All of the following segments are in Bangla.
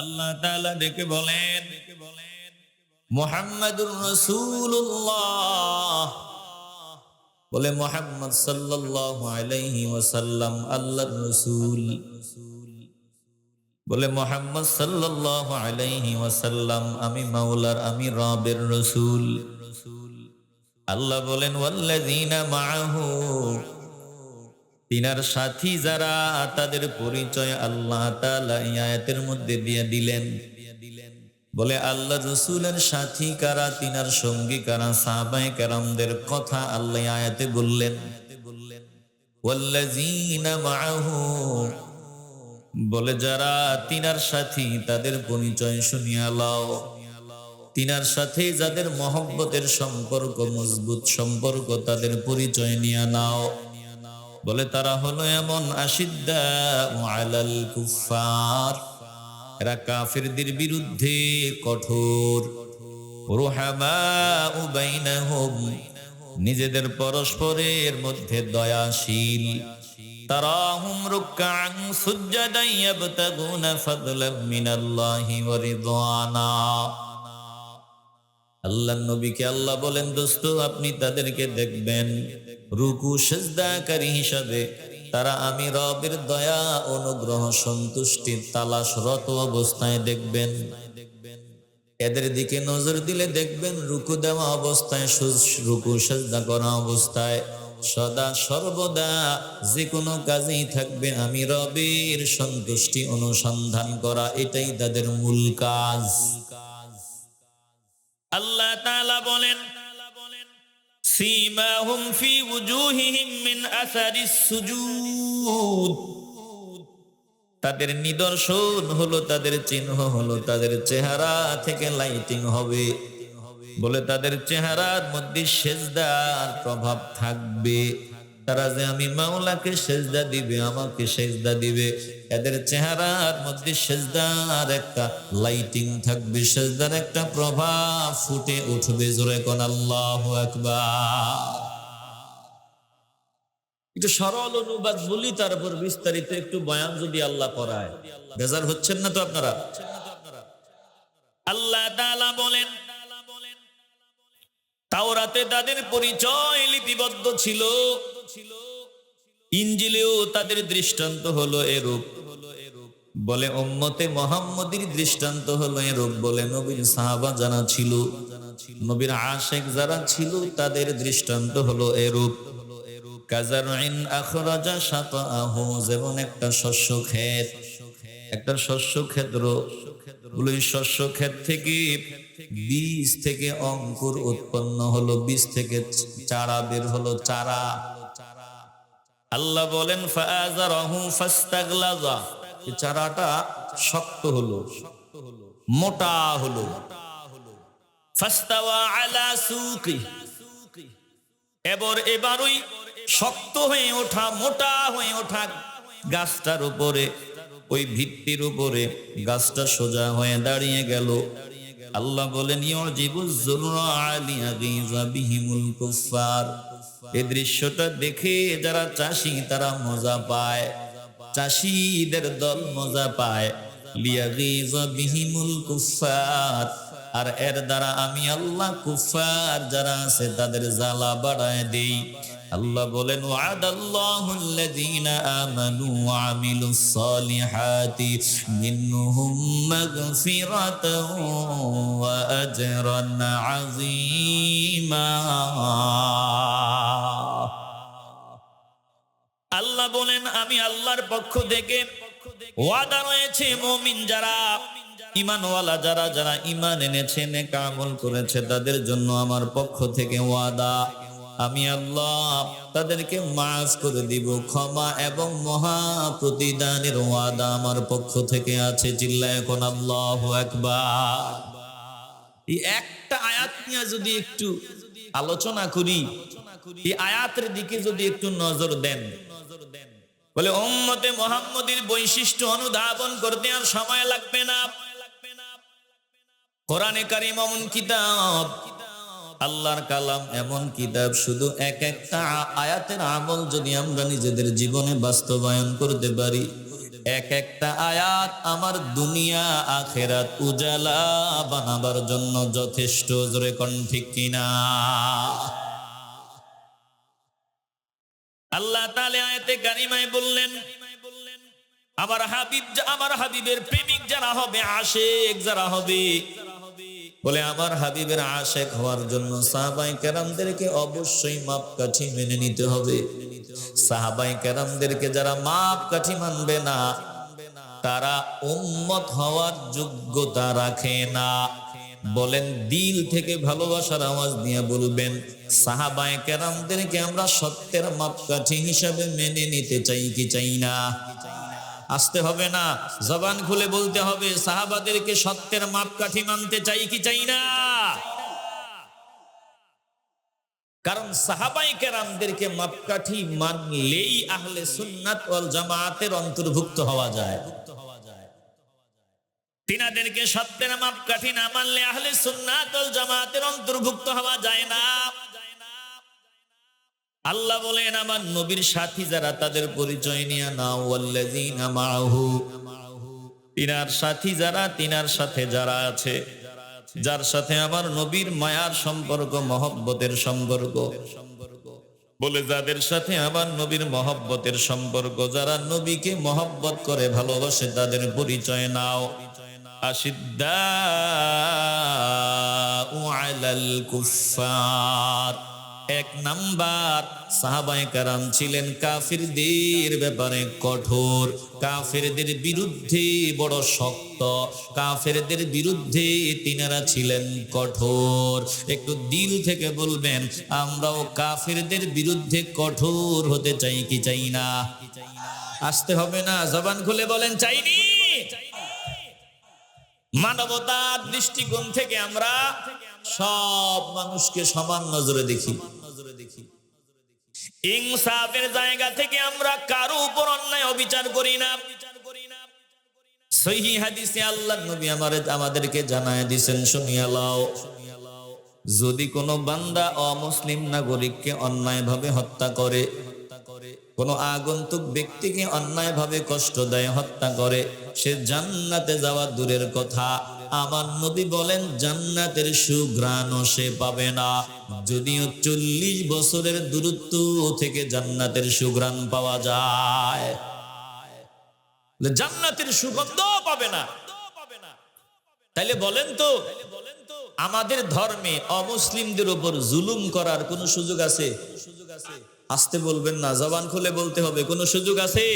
আল্লাহ তাআলা ডেকে বলেন, মুহাম্মাদুর রাসূলুল্লাহ, বলে মুহাম্মদ সাল্লাল্লাহু আলাইহি ওয়াসাল্লাম আল্লাহর রাসূল। বলে মুহাম্মদ সাল্লাল্লাহু আলাইহি ওয়াসাল্লাম আমি মাওলার, আমি রবের রাসূল। আল্লাহ বলেন ওয়াল্লাযীনা মাআহু, তিনার সাথী যারা, তাদের পরিচয় আল্লাহ তাআলা এই আয়াতের মধ্যে দিয়ে দিলেন। বলে আল্লাহ রাসূলের সাথী কারা, তিনার সঙ্গী কারা, সাহাবায়ে কেরামদের কথা আল্লাহ আয়াতে বললেন। ওয়াল্লাযীনা মাআহু, বলে যারা তিনার সাথী তাদের পরিচয় শুনিয়া লও। তিনার সাথে যাদের মহব্বতের সম্পর্ক, মজবুত সম্পর্ক, তাদের পরিচয় নিয়ে নাও। বলে তারা হলো এমন আশিদ্দাউ আলাল কুফফার, এরা কাফিরদের বিরুদ্ধে কঠোর। রুহামাউ বাইনাহুম, নিজেদের পরস্পরের মধ্যে দয়াশীল। তারাহুম রুকআন সুজদান ইয়াবতাগুনা ফাদলাম মিনাল্লাহি ওয়া রিদওয়ানা। আল্লাহর নবীকে আল্লাহ বলেন, দোস্ত আপনি তাদেরকে দেখবেন রুকু সিজদাকারী হিসাবে, তারা আমি রবের দয়া, অনুগ্রহ, সন্তুষ্টির তালাশরত অবস্থায় দেখবেন। এদের দিকে নজর দিলে দেখবেন রুকু দেওয়া অবস্থায়, রুকু সিজদা করা অবস্থায় সদা সর্বদা যে কোনো কাজেই থাকবে আমি রবের সন্তুষ্টি অনুসন্ধান করা, এটাই তাদের মূল কাজ। আল্লাহ তাআলা বলেন, সীমাহুম ফি ওয়ুজুহিহিম মিন আসারিস সুজুদ, তাদের নিদর্শন হলো, তাদের চিহ্ন হলো, তাদের চেহারা থেকে লাইটিং হবে। বলে তাদের চেহারার মধ্যে সেজদার প্রভাব থাকবে। তারা যে আমি মাওলাকে সেজদা দিবে, আমাকে সেজদা দিবে, এদের চেহারার মধ্যে সেজদার একটা লাইটিং থাকবে, সেজদার একটা প্রভাব ফুটে উঠবে। জোরে কোন আল্লাহু আকবার। একটু সরল অনুবাদ বলি, তারপর বিস্তারিত একটু বয়ান যদি আল্লাহ করায়। বেজার হচ্ছেন না তো আপনারা? আল্লাহ তাআলা বলেন, তাওরাতে তাদের পরিচয় লিপিবদ্ধ ছিল, ইনজিলেও তাদের দৃষ্টান্ত হলো এরূপ। বলে উম্মতে মুহাম্মদীর দৃষ্টান্ত হলো এরূপ। বলে নবীর সাহাবা যারা ছিল, নবীর আশিক যারা ছিল, তাদের দৃষ্টান্ত হলো এরূপ। কাযারইন আখরাজা শাতাআহু, যেমন একটা শস্য ক্ষেত, একটা শস্য ক্ষেত্র। বলে শস্য ক্ষেত থেকে বীজ থেকে অঙ্কুর উৎপন্ন হলো, বীজ থেকে চারা বের হলো, চারা। আল্লাহ বলেন ফাআযারাহু ফাস্তাগলাযা, এই চারাটা শক্ত হলো, মোটা হলো। ফাস্তাওয়া আলা সুকি, এবারই শক্ত হয়ে ওঠা, মোটা হয়ে ওঠা গাছটার উপরে, ওই ভিত্তির উপরে গাছটা সোজা হয়ে দাঁড়িয়ে গেল। আল্লাহ বলেন ইউজিবুজ যুরআ লিয়াগীযা বিহিমুল কুফফার, এই দৃশ্যটা দেখে যারা চাষী তারা মজা পায়, চাষীদের দল মজা পায়। লিয়াগীযা বিহিমুল কুফফার, আর এর দ্বারা আমি আল্লাহ কুফফার যারা আছে তাদের জ্বালা বাড়ায় দেই। আল্লাহ বলেন ওয়াদাল্লাহুল্লাযীনা আমানু ওয়া আমিলুস সালিহাতি মিনহুম মাগফিরাতাও ওয়া আজরান আযীমা। আল্লাহ বলেন আমি আল্লাহর পক্ষ থেকে ওয়াদা রয়েছে, মুমিন যারা, ঈমানওয়ালা যারা, যারা ঈমান এনেছে, নেক আমল করেছে, তাদের জন্য আমার পক্ষ থেকে ওয়াদা, আমি আল্লাহ তাদেরকে মাফ করে দিব, ক্ষমা এবং মহা প্রতিদানের ওয়াদা আমার পক্ষ থেকে আছে। চিল্লায় এখন আল্লাহু আকবার। এই একটা আয়াত নিয়ে যদি একটু আলোচনা করি, এই আয়াতের দিকে যদি একটু নজর দেন, বলে উম্মতে মুহাম্মদীর বৈশিষ্ট্য অনুধাবন করতে আর সময় লাগবে না। কোরআনে কারীম এমন কিতাব, আল্লাহর কালাম এমন কিতাব, শুধু এক একটা আয়াতের আমল যদি আমরা নিজেদের জীবনে বাস্তবায়ন করতে পারি, এক একটা আয়াত আমার দুনিয়া আখেরাত উজালা বানাবার জন্য যথেষ্ট। জোরে কোন ঠিক কিনা? আল্লাহ তাআলা আয়াতে কারিমায় বললেন, আমার হাবিবের প্রেমিক যারা হবে, আশিক যারা হবে, বলে আমার হাবিবের আশিক হওয়ার জন্য সাহাবায়ে কেরামদেরকে অবশ্যই মাপকাঠি মেনে নিতে হবে। সাহাবায়ে কেরামদেরকে যারা মাপকাঠি মানবে না, তারা উম্মত হওয়ার যোগ্যতা রাখে না। বলেন, দিল থেকে ভালোবাসার আওয়াজ দিয়ে বলবেন, সাহাবায়ে কেরামদেরকে আমরা সত্যের মাপকাঠি হিসাবে মেনে নিতে চাই কি চাই না? আসতে হবে না, জবান খুলে বলতে হবে, সাহাবাদেরকে সত্যের মাপকাঠি মানতে চাই কি চাই না? কারণ সাহাবায়ে কেরামদেরকে মাপকাঠি মানলেই আহলে সুন্নাত ওয়াল জামাতের অন্তর্ভুক্ত হওয়া যায়। তিনাদেরকে সত্যের মাপকাঠি না মানলে আহলে সুন্নাত ওয়াল জামাতের অন্তর্ভুক্ত হওয়া যায় না। আল্লাহ বলেন, আমার নবীর সাথী যারা, তাদের পরিচয় নিয়ে নাও। ওয়াল্লাযীনা মাআহু, তিনার সাথী যারা, তিনার সাথে যারা আছে, যার সাথে আমার নবীর মায়ার সম্পর্ক, মহব্বতের সম্পর্ক। বলে, যাদের সাথে আমার নবীর মহব্বতের সম্পর্ক, যারা নবীকে মহব্বত করে, ভালোবাসে, তাদের পরিচয় নাও। আশিদ্দাউ আলাল কুফফার, এক নাম্বার সাহাবায়ে কেরাম ছিলেন কাফিরদের ব্যাপারে কঠোর, কাফিরদের বিরুদ্ধে বড় শক্ত, কাফিরদের বিরুদ্ধে তিনারা ছিলেন কঠোর। একটু দিল থেকে বলবেন, আমরাও কাফিরদের বিরুদ্ধে কঠোর হতে চাই কি চাই না? আসতে হবে না, জবান খুলে বলেন, চাইনি। মানবতার দৃষ্টিকোণ থেকে আমরা সব মানুষকে সমান নজরে দেখি। ইনসাফের জায়গা থেকে আমরা কারো উপর অন্যায় অবিচার করি না। সহিহ হাদিসে আল্লাহর নবী আমাদেরকে জানায় দিয়েছেন, শুনিয়া লও, যদি কোনো বান্দা অমুসলিম নাগরিককে অন্যায়ভাবে হত্যা করে, কোনো আগন্তুক ব্যক্তিকে অন্যায়ভাবে কষ্ট দেয়, হত্যা করে, সে জান্নাতে যাওয়া দূরের কথা, আমার নবী বলেন জান্নাতের সুঘ্রাণও সে পাবে না। যদিও 40 বছরের দূরত্ব থেকে জান্নাতের সুঘ্রাণ পাওয়া যায়, জান্নাতের সুগন্ধ পাবে না। তাইলে বলেন তো, আমাদের ধর্মে অমুসলিমদের উপর জুলুম করার কোন সুযোগ আছে? আসতে বলবেন না, জবান খুলে বলতে হবে, কোন সুযোগ আছে?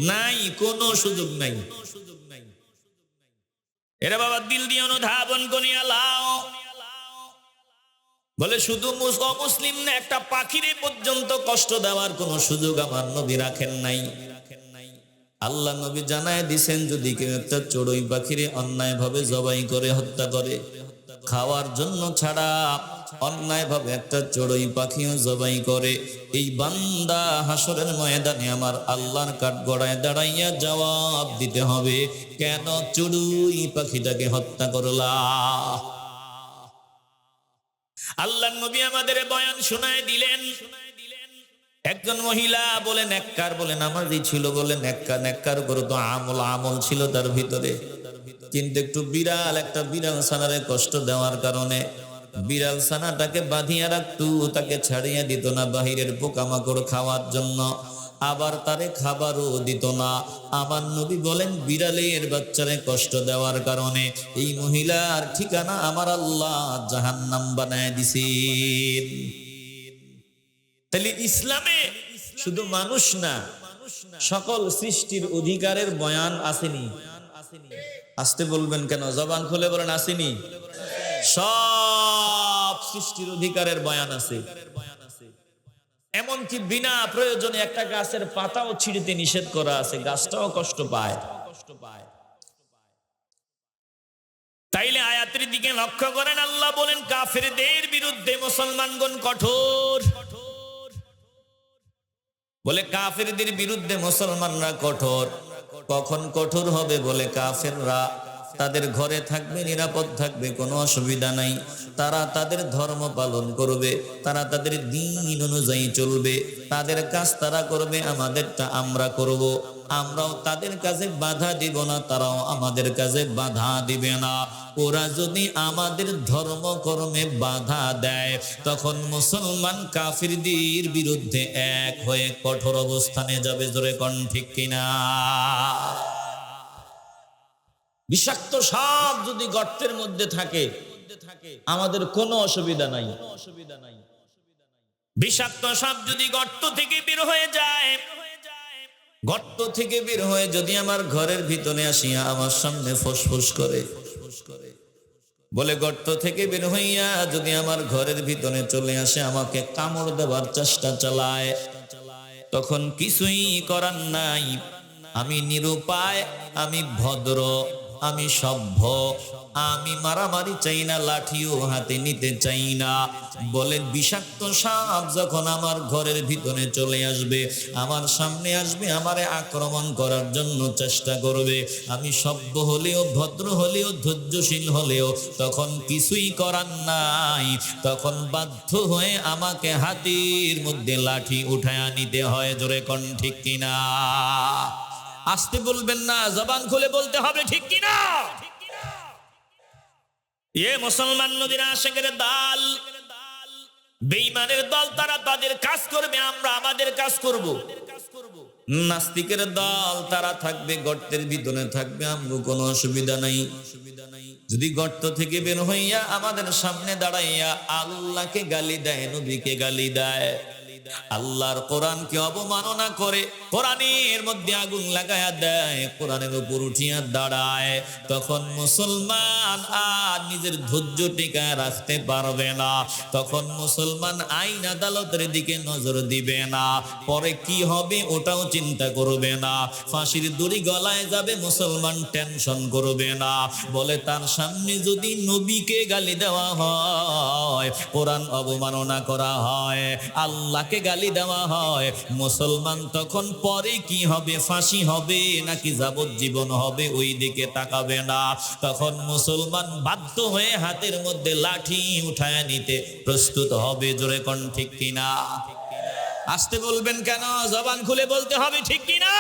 নাই, কোন সুযোগ নাই। এরা বাবা দিল দিয়ে অনুধাবন করিয়া লাও। বলে, শুধু মুসলিম না, একটা পাখিরে পর্যন্ত কষ্ট দেওয়ার কোন সুযোগ আমার নবী রাখেন নাই। আল্লাহ নবী জানায় দিছেন, যদি কেউ একটা চড়ুই পাখিরে অন্যায় ভাবে জবাই করে, হত্যা করে, খাওয়ার জন্য ছাড়া অন্যায় ভাবে একটা চড়ুই পাখিও জবাই করে, এই বান্দা হাসরের ময়দানে আমার আল্লাহর কাঠগড়ায় দাঁড়াইয়া জবাব দিতে হবে, কেন চড়ুই পাখিটাকে হত্যা করলা? আল্লাহ নবী আমাদের বয়ান শোনায় দিলেন। একজন মহিলা বলে নেককার, বলে নামাজি ছিল, বলে নেককার করে তো আমল ছিল তার ভিতরে, কিন্তু একটু একটা বিড়াল ছানারে কষ্ট দেওয়ার কারণে বিড়াল ছানাটাকে বাঁধিয়া রাখতো, তাকে ছাড়িয়ে দিত না বাহিরের পোকামাকড় খাওয়ার জন্য, আবার তারে খাবারও দিত না। আমার নবী বলেন, বিড়ালের বাচ্চারে কষ্ট দেওয়ার কারণে এই মহিলার ঠিকানা আমার আল্লাহ জাহান্নাম বানায় দিছেন। তাহলে ইসলামে শুধু মানুষ না, সকল সৃষ্টির অধিকারের বয়ান আসেনি। আসতে বলবেন কেন, জবান খুলে বলেন, আসেনি? সব সৃষ্টির অধিকারের বয়ান আছে। এমনকি বিনা প্রয়োজনে একটা গাছের পাতাও ছিঁড়তে নিষেধ করা আছে, গাছটাও কষ্ট পায়। তাইলে আয়াতের দিকে লক্ষ্য করেন, আল্লাহ বলেন কাফেরদের বিরুদ্ধে মুসলমানগণ কঠোর। বলে কাফেরদের বিরুদ্ধে মুসলমানরা কঠোর। কখন কঠোর হবে? বলে কাফেররা তাদের ঘরে থাকবে, নিরাপদ থাকবে, কোনো অসুবিধা নাই। তারা তাদের ধর্ম পালন করবে, তারা তাদের দ্বীন অনুযায়ী চলবে, তাদের কাজ তারা করবে, আমাদেরটা আমরা করব। আমরাও তাদের কাজে বাধা দিব না, তারাও আমাদের কাজে বাধা দিবে না। ওরা যদি আমাদের ধর্মকর্মে বাধা দেয়, তখন মুসলমান কাফিরদের বিরুদ্ধে এক হয়ে কঠোর অবস্থানে যাবে। জোরে কোন ঠিক কিনা? বিষাক্ত সাপ যদি গর্তের মধ্যে থাকে, আমাদের কোনো অসুবিধা নাই। বিষাক্ত সাপ যদি গর্ত থেকে বের হয়ে যায়, গর্ত থেকে বের হয়ে যদি আমার ঘরের ভিতরে আসিয়া আমার সামনে ফুসফুস করে, বলে গর্ত থেকে বের হইয়া যদি আমার ঘরের ভিতরে চলে আসে, আমাকে কামড় দেওয়ার চেষ্টা চালায়, তখন কিছুই করার নাই। আমি নিরুপায়, আমি ভদ্র, আমি সভ্য, আমি মারামারি চাই না, লাঠিও হাতে নিতে চাই না। বলে বিষাক্ত সাপ যখন আমার ঘরের ভিতরে চলে আসবে, আমার সামনে আসবে, আমারে আক্রমণ করার জন্য চেষ্টা করবে, আমি সভ্য হলেও, ভদ্র হলেও, ধৈর্যশীল হলেও তখন কিছুই করার নাই। তখন বাধ্য হয়ে আমাকে হাতের মধ্যে লাঠি উঠায়া নিতে হয়। জোরে কোন ঠিক কিনা? আসতে বলবেন না, জবান খুলে বলতে হবে, ঠিক কিনা? এ মুসলমান নবীর আশিকের দল, বেঈমানের দল, তারা তাদের কাজ করবে, আমরা আমাদের কাজ করব। নাস্তিকের দল, তারা থাকবে গর্তের ভিতরে থাকবে, আমগো কোনো অসুবিধা নাই। যদি গর্ত থেকে বের হইয়া আমাদের সামনে দাঁড়াইয়া আল্লাহকে গালি দেয়, নবীকে গালি দেয়, আল্লাহর কোরআনকে অবমাননা করে, কোরআনের মধ্যে আগুন লাগায়া দেয়, কোরআনের উপর উঠিয়া দাঁড়ায়, তখন মুসলমান আর নিজের ধৈর্য টিকায় রাখতে পারবে না। তখন মুসলমান আইন আদালতের দিকে নজর দিবে না, পরে কি হবে ওটাও চিন্তা করবে না। ফাঁসির দড়ি গলায় যাবে, মুসলমান টেনশন করবে না। বলে তার সামনে যদি নবীকে গালি দেওয়া হয়, কোরআন অবমাননা করা হয়, আল্লাহকে গালি দেওয়া হয়, মুসলমান তখন পরে কি হবে, ফাঁসি হবে নাকি যাবজ্জীবন হবে, ওই দিকে তাকাবে না। তখন মুসলমান বাধ্য হয়ে হাতের মধ্যে লাঠি উঠায় নিতে প্রস্তুত হবে। জোরে কোন ঠিক কিনা? আসতে বলবেন কেন? জবান খুলে বলতে হবে, ঠিক কিনা?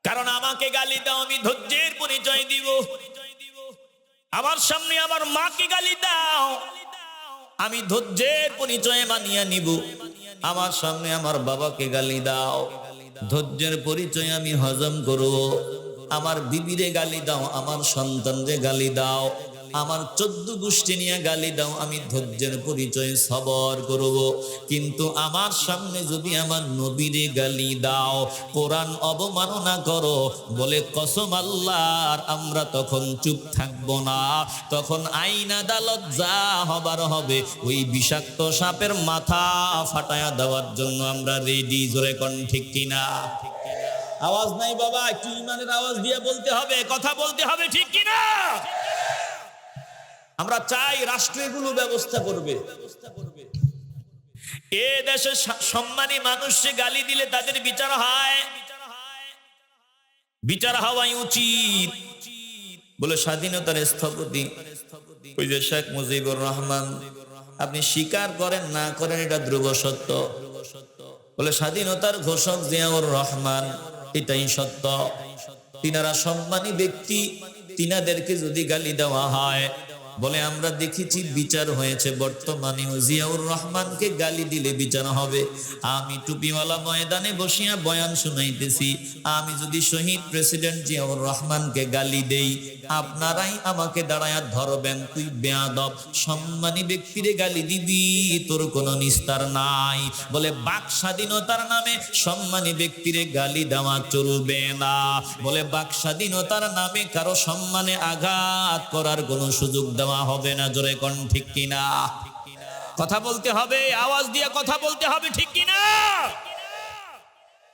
কারণ আমাকে গালি দাও, আমি ধৈর্যের পরিচয় দিব। আমার সামনে আমার মাকে গালি দাও, আমি ধৈর্যের পরিচয় মানিয়ে নিব। আমার সামনে আমার বাবাকে গালি দাও, ধৈর্যের পরিচয় আমি হজম করব। আমার বিবিরে গালি দাও, আমার সন্তানরে গালি দাও, আমার 14 গোষ্ঠী নিয়ে গালি দাও, আমি ধৈর্যের পরিচয় সবর করব। কিন্তু আমার সামনে যদি আমার নবীরে গালি দাও, কোরআন অবমাননা করো, বলে কসম আল্লাহর, আমরা তখন চুপ থাকবো না। তখন আইন আদালত যা হবার হবে, ওই বিষাক্ত সাপের মাথা ফাটায়া দেওয়ার জন্য আমরা রেডি। জোরে কোন ঠিক কিনা? আওয়াজ নাই বাবা, একটু ইমানের আওয়াজ দিয়ে বলতে হবে, কথা বলতে হবে, ঠিক কিনা? আমরা চাই রাষ্ট্র এগুলো ব্যবস্থা করবে। এ দেশে সম্মানী মানুষকে গালি দিলে তাদের বিচার হয়, বিচার হওয়াই উচিত। বলে স্বাধীনতার স্থপতি ওই যে শেখ মুজিবুর রহমান, আপনি স্বীকার করেন না করেন এটা ধ্রুব সত্য। বলে স্বাধীনতার ঘোষক জিয়াউর রহমান, এটাই সত্য। তিনারা সম্মানী ব্যক্তি, তিনাদেরকে যদি গালি দেওয়া হয়, বলে আমরা দেখেছি বিচার হয়েছে, বর্তমানে জিয়াউর রহমানকে গালি দিলে বিচার হবে। আমি টুপিওয়ালা ময়দানে বসিয়া বয়ান শুনাইতেছি, আমি যদি শহীদ প্রেসিডেন্ট জিয়াউর রহমানকে গালি দেই, আপনারাই আমাকে দাঁড়ায়া ধরবেন, তুই বেয়াদব, সম্মানী ব্যক্তিরে গালি দিবি, তোর কোনো নিস্তার নাই। বলে বাক স্বাধীনতার নামে সম্মানী ব্যক্তিরে গালি দেওয়া চলবে না। বলে বাক স্বাধীনতার নামে কারো সম্মানে আঘাত করার কোনো সুযোগ দেওয়া হবে না। জোরে কোন ঠিক কিনা? কথা বলতে হবে, আওয়াজ দিয়ে কথা বলতে হবে, ঠিক কিনা?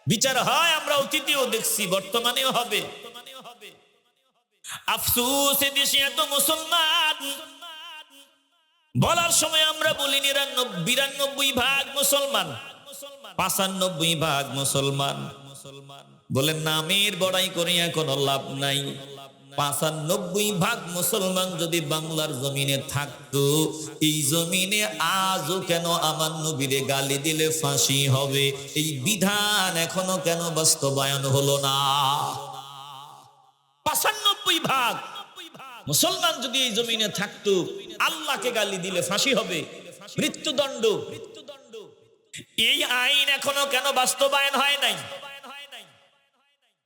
বিচার হয়, আমরা অতীতেও দেখছি, বর্তমানেও হবে। আফসোস, দেশে এত মুসলমান, বলার সময় আমরা বলি 92% মুসলমান, 95% মুসলমান। বলে নামের বড়াই করিয়া কোনো লাভ নাই। 95% মুসলমান যদি বাংলার জমিনে থাকতো, এই জমিনে আজও কেন আমার নবীরে গালি দিলে ফাঁসি হবে, এই বিধান এখনো কেন বাস্তবায়ন হলো না? 95% মুসলমান যদি এই জমিনে থাকতো, আল্লাহকে গালি দিলে ফাঁসি হবে, মৃত্যুদণ্ড। এই আইন এখনো কেন বাস্তবায়ন হয় নাই?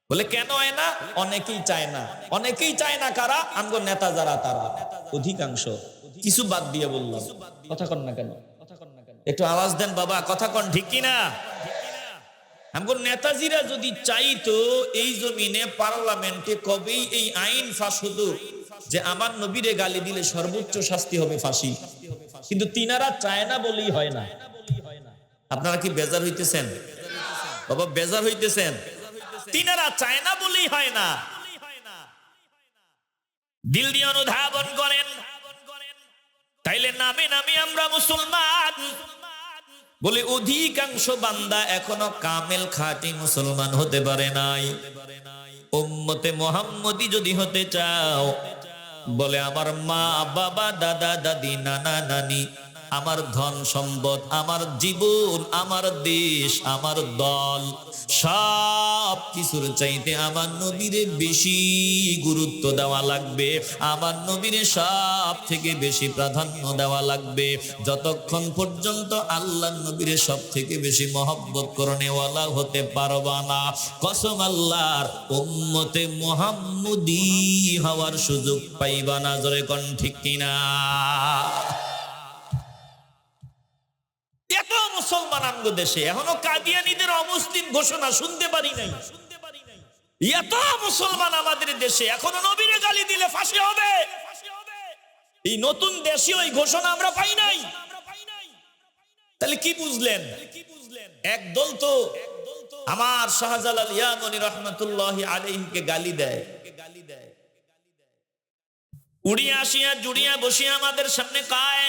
বলে কেন হয় না? অনেকেই চায় না। অনেকেই চায় না কারা? আমগো নেতা যারা, তারা অধিকাংশ। কিছু বাদ দিয়ে বললাম, কথা কন না কেন? একটু আওয়াজ দেন বাবা, কথা কন ঠিক কিনা? আমগো নেতাজিরা যদি চাইতো এই জমিনে পার্লামেন্টে কবেই এই আইন পাস হতো যে আমার নবীরে গালি দিলে সর্বোচ্চ শাস্তি হবে ফাঁসি, কিন্তু তিনারা চায় না বলেই হয় না। আপনারা কি বেজার হইতেছেন বাবা? বেজার হইতেছেন? তিনারা চায় না বলেই হয় না। দিল দিয়ে অনুধাবন করেন, তাইলে নামে নামে আমরা মুসলমান বলে অধিকাংশ বান্দা এখনো কামেল খাঁটি মুসলমান হতে পারে নাই। উম্মতে মুহাম্মদী যদি হতে চাও, বলে আমার মা বাবা দাদা দাদি নানা নানি, আমার ধন সম্পদ, আমার জীবন, আমার দেশ, আমার দল, সব কিছুর চাইতে আমার নবীরে বেশি গুরুত্ব দেওয়া লাগবে। আমার নবীরে সব থেকে বেশি প্রাধান্য দেওয়া লাগবে। যতক্ষণ পর্যন্ত আল্লাহ নবীরে সব থেকে বেশি মহব্বত করনেওয়ালা হতে পারবা না, কসম আল্লাহর, উম্মতে মুহাম্মদী হওয়ার সুযোগ পাইবা না। জোরে কোন ঠিক কিনা? এত মুসলমান আমগো দেশে এখনো কাদিয়ানীদের অমুসলিম ঘোষণা শুনতে পারি নাই। এত মুসলমান আমাদের দেশে এখনো নবীরে গালি দিলে ফাঁসি হবে, এই নতুন দেশে ওই ঘোষণা আমরা পাই নাই। তাহলে কি বুঝলেন? একদল তো আমার শাহজালাল ইয়ামানী রাহমাতুল্লাহি আলাইহিকে গালি দেয়, উড়িয়া আসিয়া জুড়িয়া বসিয়া আমাদের সামনে কায়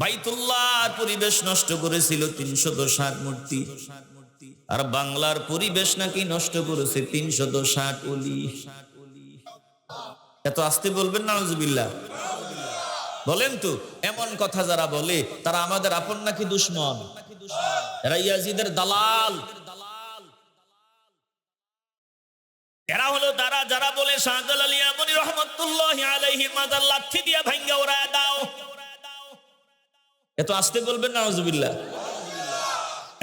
বাইতুল্লাহর পরিবেশ নষ্ট করেছিল 360 মূর্তি, আর বাংলার পরিবেশ নাকি নষ্ট করেছে 360 ওলি। এত আস্তে বলবেন নাউজুবিল্লাহ? বলেন তো, এমন কথা যারা বলে তারা আমাদের আপন নাকি দুশমন? এরা ইয়াজিদের দালাল। এরা হলো তারা যারা বলে শাহজালাল ইয়ামানী রাহমাতুল্লাহি আলাইহির মাজার লাঠি দিয়া ভাঙ্গা উড়ায় দাও। এত আস্তে বলবেন নাউজুবিল্লাহ?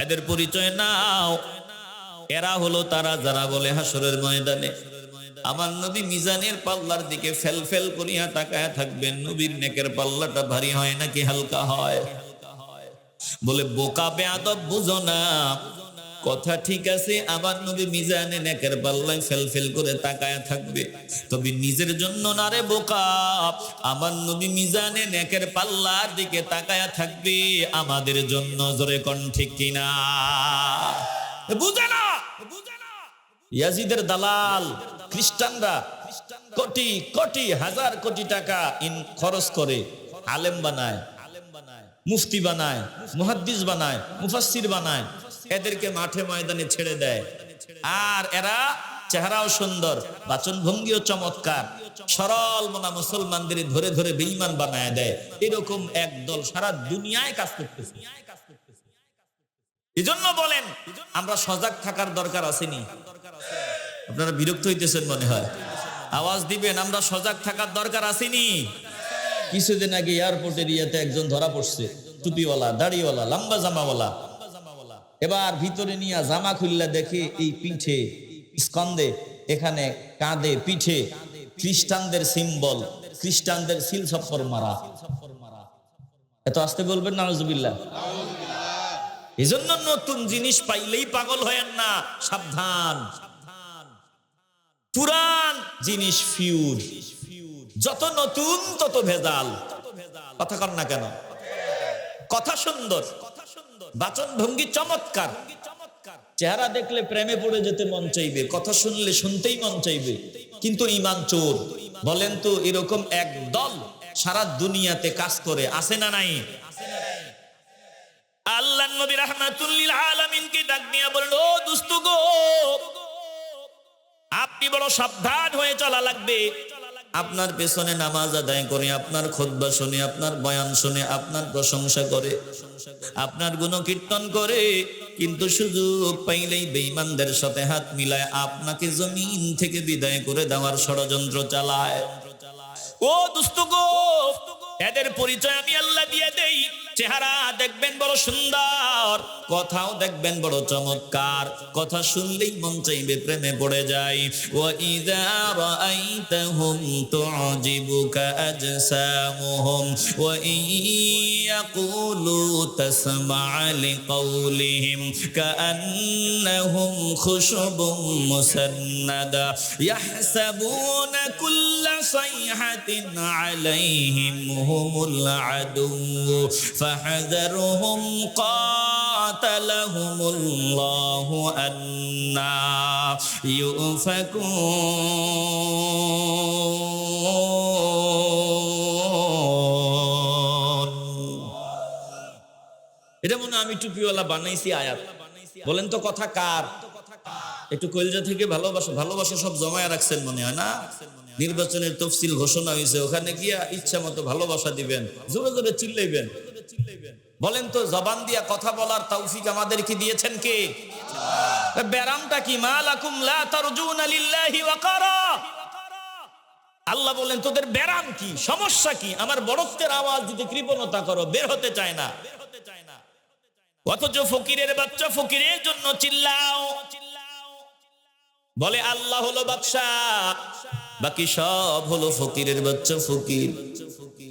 এদের পরিচয় নাও। এরা হলো তারা যারা বলে হাসরের ময়দানে আমার নবী মিজানের পাল্লার দিকে ফেল ফেল করিয়া তাকায় থাকবেন, নবীর নেকের পাল্লাটা ভারী হয় নাকি হালকা হয়? বলে বোকা বেয়াদব, বুঝো না কথা ঠিক আছে, আমার নবী মিজানে নেকের পাল্লায় ফেল ফেল করে তাকায় থাকবে, তবে নিজের জন্য না রে বোকা। আমার নবী মিজানে নেকের পাল্লার দিকে তাকায় থাকবে আমাদের জন্য। জোরে কোন ঠিক কিনা? বুঝে না? ইয়াজিদের দালাল খ্রিস্টানরা কোটি কোটি হাজার কোটি টাকা খরচ করে আলেম বানায়, মুফতি বানায়, মুহাদ্দিস বানায়, মুফাসসির বানায়, এদেরকে মাঠে ময়দানে ছেড়ে দেয়। আর এরা চেহারাও সুন্দর, বাচন ভঙ্গিও চমৎকার, সরল মনা মুসলমানদের ধরে ধরে বেঈমান বানায় দেয়। এরকম এক দল সারা দুনিয়ায় কাজ করতেছে। এজন্য বলেন আমরা সজাগ থাকার দরকার আসেনি? আপনারা বিরক্ত হইতেছেন মনে হয়, আওয়াজ দিবেন। আমরা সজাগ থাকার দরকার আসেনি? কিছুদিন আগে এয়ারপোর্টের ইয়াতে একজন ধরা পড়ছে, টুপিওয়ালা, দাড়িওয়ালা, লম্বা জামাওয়ালা। এবার ভিতরে নিয়ে জামা খুললা দেখে এই পিঠে, স্কন্ধে, এখানে কাঁধে, পিঠে খ্রিস্টানদের সিম্বল, খ্রিস্টানদের সিল সফর মারা। এত আসতে বলবেন নাউজুবিল্লাহ? এই জন্য নতুন জিনিস পাইলেই পাগল হয়েন না, সাবধান। পুরান জিনিস ফিউর, যত নতুন তত ভেজাল। কথা কর না কেন? কথা সুন্দর, বাচন ভঙ্গি চমৎকার, চেহারা দেখলে প্রেমে পড়ে যেতে মন চাইবে, কথা শুনলে শুনতেই মন চাইবে, কিন্তু ঈমান চোর। বলেন তো এরকম এক দল সারা দুনিয়াতে কাজ করে, আছে না নাই? আল্লাহর নবী রাহমাতুল লিল আলামিনকে ডাক দিয়া বলেন, ও দোস্ত গো, আপনি বড় সাবধান হয়ে চলা লাগবে। আপনার পেছনে নামাজ আদায় করে, আপনার খুতবা শুনে, আপনার বয়ান শুনে, আপনার প্রশংসা করে, আপনার গুণকীর্তন করে, কিন্তু সুযোগ পাইলেই বেঈমানদের সাথে হাত মিলায় আপনাকে জমিন থেকে বিদায় করে দেওয়ার ষড়যন্ত্র চালায়। ও দোস্ত গো, এদের পরিচয় আমি আল্লাহ দিয়ে দেই। চেহারা দেখবেন বড় সুন্দর, কথাও দেখবেন বড় চমৎকার, কথা শুনলেই মন চাইবে প্রেমে পড়ে যায়। ওয়া ইযা রাআইতাহুম তু'জিবুকা আজসামুহুম ওয়া ইয়াকুলু তাসমা'আ লিকাউলিহিম কাআন্নাহুম খুশুবুম মুসান্নাদা ইয়াহসাবুনা কুল্লা সাইহাতিন আলাইহিম হুমুল আদুউ فاحذرهم قاتلهم الله أنا يؤفكون। এটা মনে আমি টুপিওয়ালা বানাইছি আয়াত। বলেন তো কথা কার? একটু কলজা থেকে ভালোবাসা ভালোবাসা সব জমায় রাখছেন মনে হয় না? নির্বাচনের তফসিল ঘোষণা হয়েছে, ওখানে গিয়া ইচ্ছা মতো ভালোবাসা দিবেন, জোরে জোরে চিল্লাইবেন। বলেন তো জবান দিয়া কথা বলার তৌফিক আমাদেরকে দিয়েছেন কে? ব্যারামটা কি? মালাকুম লা তারজুনা লিল্লাহি ওয়াকারা। আল্লাহ বলেন তোদের ব্যারাম কি, সমস্যা কি? আমার বড়ত্বের আওয়াজ দিতে কৃপণতা করো, বের হতে চায় না। অথচ ফকিরের বাচ্চা ফকিরের জন্য চিল্লাও। বলে আল্লাহ হলো বাদশাহ, বাকি সব হলো ফকিরের বাচ্চা ফকির।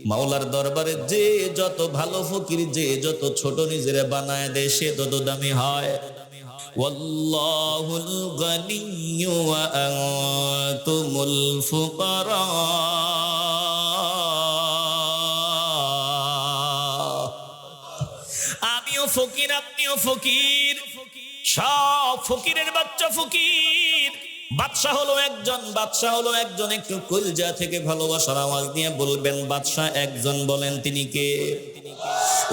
মাওলার দরবারে যে যত ভালো ফকির, যে যত ছোট নিজের বানায় দেয়, সে তত দামি হয়। ওয়াল্লাহুল গানিয়্যু ওয়া আনতুমুল ফুকারা। আমিও ফকির, আপনিও ফকির, সব ফকিরের বাচ্চা ফকির। বাদশাহ হলো একজন, বাদশাহ হলো একজন। একটু কলজা থেকে ভালোবাসার আওয়াজ দিয়ে বলবেন বাদশাহ একজন। বলেন তিনি কে?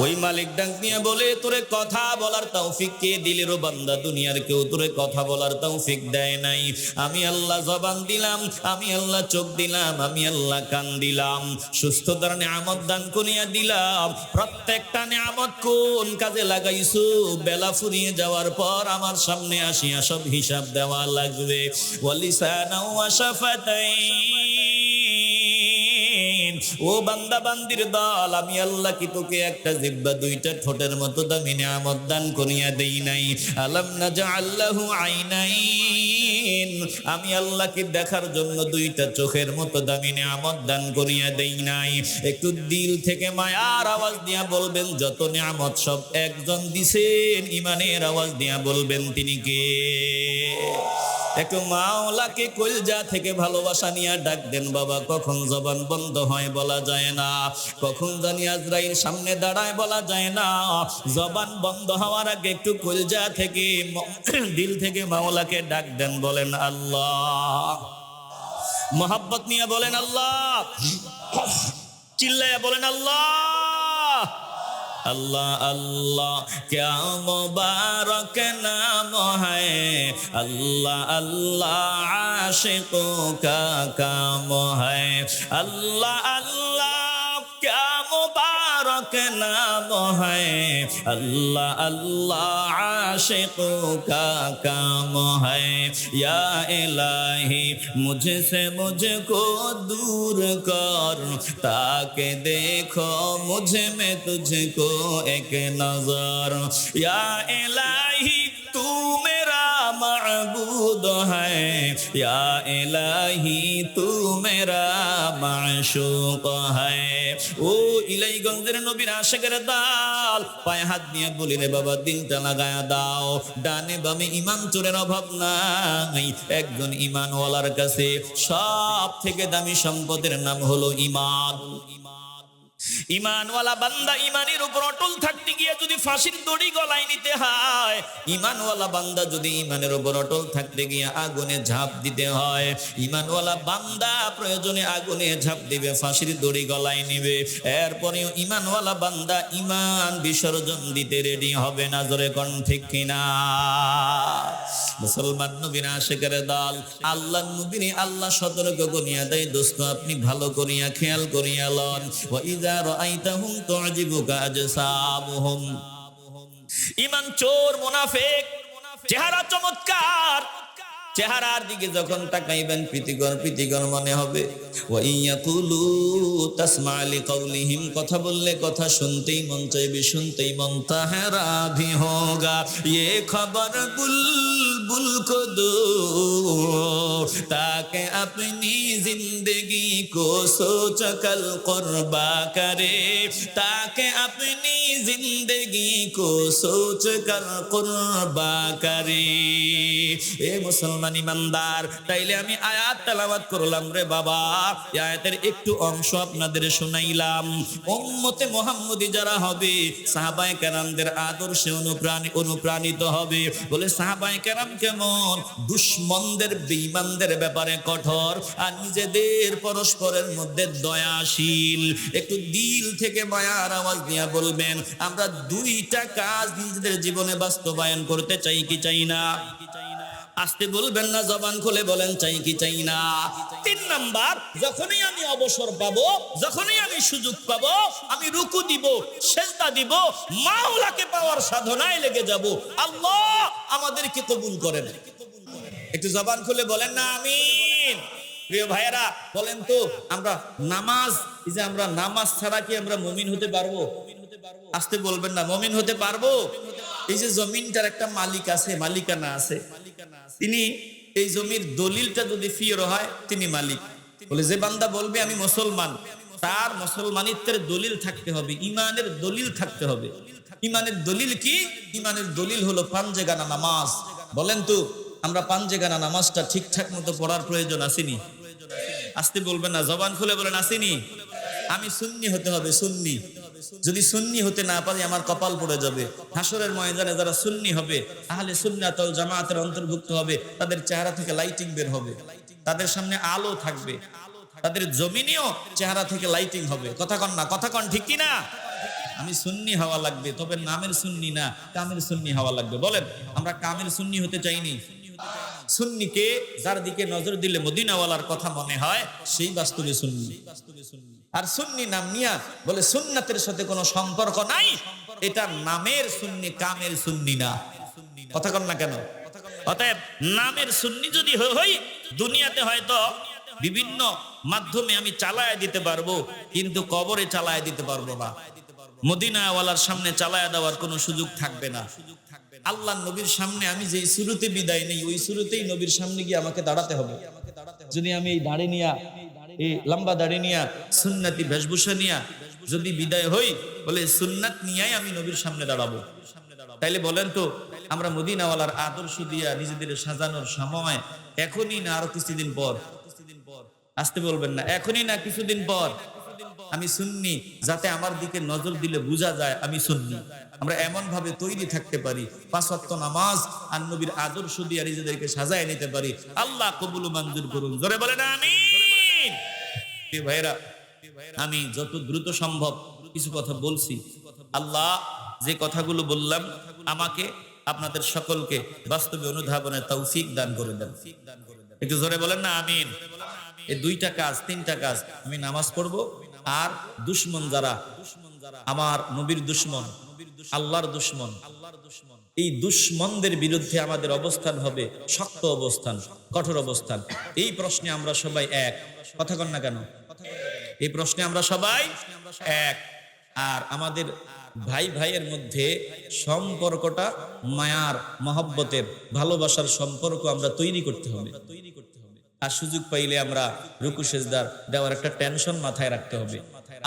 ওই মালিক ডাক দিয়ে বলে তোরে কথা বলার তৌফিক কে দিলে রে বান্দা? দুনিয়ার কেউ তোরে কথা বলার তৌফিক দেয় নাই। আমি আল্লাহ জবান দিলাম, আমি আল্লাহ চোখ দিলাম, আমি আল্লাহ কান দিলাম, সুস্থতার নিয়ামত দান করিয়া দিলাম। প্রত্যেকটা নিয়ামত কোন কাজে লাগাইছো? বেলা ফুরিয়ে যাওয়ার পর আমার সামনে আসিয়া সব হিসাব দেওয়া লাগবে। ওয়ালিসানা ওয়া শাফাতাইন। ও বান্দা বান্দির দল, আমি আল্লাহ কি তোকে একটা জিহ্বা দুইটা ঠোঁটের মতো দামি নিয়ামত দান করিয়া দেই নাই? আলাম নাজআল লাহু আইনাইন। আমি আল্লাহ কি দেখার জন্য দুইটা চোখের মতো দামি নিয়ামত দান করিয়া দেই নাই? একটু দিল থেকে মায়ার আওয়াজ দিয়া বলবেন যত নিয়ামত সব একজন দিছেন। ইমানের আওয়াজ দিয়া বলবেন তিনি কে? একটু মাওলাকে কলজা থেকে ভালোবাসা নিয়ে ডাক দেন বাবা। কখন জবান বন্ধ হয় বলা যায় না, কখন জানি আজরাইল সামনে দাঁড়ায় বলা যায় না। জবান বন্ধ হওয়ার আগে একটু কলজা থেকে দিল থেকে মাওলাকে ডাক দেন, বলেন আল্লাহ। মোহাব্বত নিয়ে বলেন আল্লাহ, চিল্লায়া বলেন আল্লাহ। अल्लाह अल्लाह क्या मुबारक नाम है, अल्लाह अल्लाह आशिकों का काम है। अल्लाह अल्लाह क्या मुबारक नाम है, अल्लाह अल्लाह आशिकों का काम है। या इलाही मुझसे मुझको दूर कर, ताकि देखो मुझ में तुझको एक नजर। या इलाही तू मेरा माबूद है, या इलाही तू मेरा माशूक है। ও ইলাইগঞ্জের নবীর আশিকের দল, পায়ে হাত দিয়ে বলি রে বাবা দিলটা লাগায়া দাও। ডানে বামে ইমান চোরের অভাব নাই। একজন ইমানওয়ালার কাছে সব থেকে দামি সম্পদের নাম হলো ইমান। ইমানওয়ালা বান্দা ইমানের উপর অটল থাকতে গিয়ে যদি ফাঁসির দড়ি গলায় নিতে হয়, ইমানওয়ালা বান্দা যদি ইমানের উপর অটল থাকতে গিয়ে আগুনে ঝাঁপ দিতে হয়, ইমানওয়ালা বান্দা প্রয়োজনে আগুনে ঝাঁপ দিবে, ফাঁসির দড়ি গলায় নিবে। এরপরেও ইমানওয়ালা বান্দা ইমান বিসর্জন দিতে রেডি হবে না। জোরে কোন ঠিক কিনা? মুসলমান নবীর আশিকের দল আল্লাহ নবীর আল্লাহ সতর্ক করিয়া দেয়, দোস্ত আপনি ভালো করিয়া খেয়াল করিয়া লন। ওয়া ইযা রাআইতাহুম তু'জিবুকা আজসামুহুম। ঈমান চোর মুনাফিক চেহারা চমৎকার, চেহারার দিকে যখন তাকাইবেন প্রীতিকর মনে হবে। ওয়া ইয়াকুলু তাসমা লিকাউলিহিম, কথা বললে কথা শুনতেই মন চাইবে, শুনতেই মন তাহারা ভি হোগা। ইয়ে খবর বুলবুল কো দো তাকে আপনি জিंदगी को सोच कल कुर्बा करे, ताके अपनी जिंदगी को सोच कर कुर्बा करे। ए মুসলমান ইমানদার, তাইলে আমি আয়াত তেলাওয়াত করলাম রে বাবা, এই আয়াতের একটু অংশ আপনাদের শুনাইলাম। উম্মতে মুহাম্মদী যারা হবে সাহাবায়ে কেরামদের আদর্শে অনুপ্রাণিত হবে। বলে সাহাবায়ে কেরাম কেমন? দুশমনদের বেঈমানদের ব্যাপারে কঠোর, আর নিজেদের পরস্পরের মধ্যে দয়াশীল। একটু দিল থেকে মায়ার আওয়াজ নিয়ে বলবেন, আমরা দুইটা কাজ নিজেদের জীবনে বাস্তবায়ন করতে চাই কি চাই না? আস্তে বলবেন না, জবান খুলে বলেন চাই কি চাই না। 3 নাম্বার, যখনই আমি অবসর পাবো, যখনই আমি সুযোগ পাবো, আমি রুকু দিব, সেজদা দিব, মাওলাকে পাওয়ার সাধনায় লেগে যাব। আল্লাহ আমাদেরকে কবুল করেন। একটু জবান খুলে বলেন না আমিন। প্রিয় ভাইয়েরা বলেন তো, আমরা নামাজ, এই যে আমরা নামাজ ছাড়া কি আমরা মুমিন হতে পারবো? আস্তে বলবেন না, মুমিন হতে পারবো? এই যে জমিনটার একটা মালিক আছে, মালিকানা আছে, তিনি এই জমির দলিলটা যদি ফির হয় তিনি মালিক। বলে যে বান্দা বলবে আমি মুসলমান, তার মুসলমানিত্বের দলিল থাকতে হবে, ইমানের দলিল থাকতে হবে। ইমানের দলিল কি? ইমানের দলিল হলো পাঞ্জেগানা নামাজ। বলেন তো, আমরা পাঞ্জেগানা নামাজটা ঠিকঠাক মতো পড়ার প্রয়োজন আসেনি? আস্তে বলবেন না, জবান খুলে বলেন আসেনি? আমি সুন্নি হতে হবে, সুন্নি। যদি সুন্নি হতে না পারি আমার কপাল পড়ে যাবে। হাসরের ময়দানে যারা সুন্নি হবে, আহলে সুন্নাত ওয়াল জামাতের অন্তর্ভুক্ত হবে, তাদের চেহারা থেকে লাইটিং বের হবে, তাদের সামনে আলো থাকবে, তাদের জমিনেও চেহারা থেকে লাইটিং হবে। কথা কন না, কথা কন ঠিক কি না? আমি সুন্নি হওয়া লাগবে, তবে নামের সুন্নি না, কামের সুন্নি হওয়া লাগবে। বলেন, আমরা কামের সুন্নি হতে চাইনি। সুন্নিকে যার দিকে নজর দিলে মদিনাওয়ালার কথা মনে হয়, সেই বাস্তবে সুন্নি। আর সুন্নি নাম নিয়া বলে সুন্নাতের সাথে কোনো সম্পর্ক নাই, এটা নামের সুন্নি, কামের সুন্নি না। কথা কন না কেন? অতএব নামের সুন্নি যদি হই, দুনিয়াতে হয়তো বিভিন্ন মাধ্যমে আমি চালায়া দিতে পারবো, কিন্তু কবরে চালায়া দিতে পারবো না। মদিনাওয়ালার সামনে চালায়া দেওয়ার কোনো সুযোগ থাকবে না। আল্লাহ নবীর সামনে আমি যেই শুরুতে বিদায় নেই, ওই শুরুতেই নবীর সামনে গিয়ে আমাকে দাঁড়াতে হবে। যদি আমি এই দাড়ি নিয়া, এই লম্বা দাড়ি নিয়া, সুন্নতি বেশভূষা নিয়া যদি বিদায় হই, বলে সুন্নাত নিয়াই আমি নবীর সামনে দাঁড়াবো। তাইলে বলেন তো, আমরা মদিনাওয়ালার আদর্শ দিয়া নিজেদের সাজানোর সময় এখনই না আরো কিছুদিন পর? আসতে বলবেন না, এখনই না কিছুদিন পর? আমি সুন্নি, যাতে আমার দিকে নজর দিলে বোঝা যায় আমি সুন্নি। আমরা এমন ভাবে তৈরি থাকতে পারি, 5 ওয়াক্ত নামাজ আর নবীর আদর্শ দিয়ে নিজেদেরকে সাজায় নিতে পারি। আল্লাহ কবুল ও মঞ্জুর করুন। জোরে বলেন আমিন। ভাইরা, আমি যত দ্রুত সম্ভব কিছু কথা বলছি। আল্লাহ যে কথাগুলো বললাম আমাকে আপনাদের সকলকে বাস্তবে অনুধাবনের তৌফিক দান করে দেন। একটু জোরে বলেন না আমিন। এই 2টা কাজ, 3টা কাজ, আমি নামাজ পড়বো, আর দুশমন যারা, আমার নবীর দুশমন, আল্লাহর দুশমন, এই দুশমনদের বিরুদ্ধে আমাদের অবস্থান হবে শক্ত অবস্থান, কঠোর অবস্থান। এই প্রশ্নে আমরা সবাই এক। কথা কন না কেন? এই প্রশ্নে আমরা সবাই এক। আর আমাদের ভাই ভাইয়ের মধ্যে সম্পর্কটা মায়ার, মহব্বতের, ভালোবাসার সম্পর্ক আমরা তৈরি করতে হবে। আর সুযোগ পাইলে আমরা রুকু সেজদার দেওয়ার একটা টেনশন মাথায় রাখতে হবে।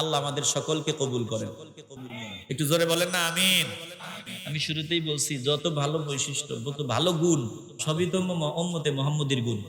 আল্লাহ আমাদের সকলকে কবুল করেন। একটু জোরে বলেন না আমিন। আমি শুরুতেই বলছি, যত ভালো বৈশিষ্ট্য, যত ভালো গুণ, সবই তো উম্মতে মুহাম্মদীর গুণ।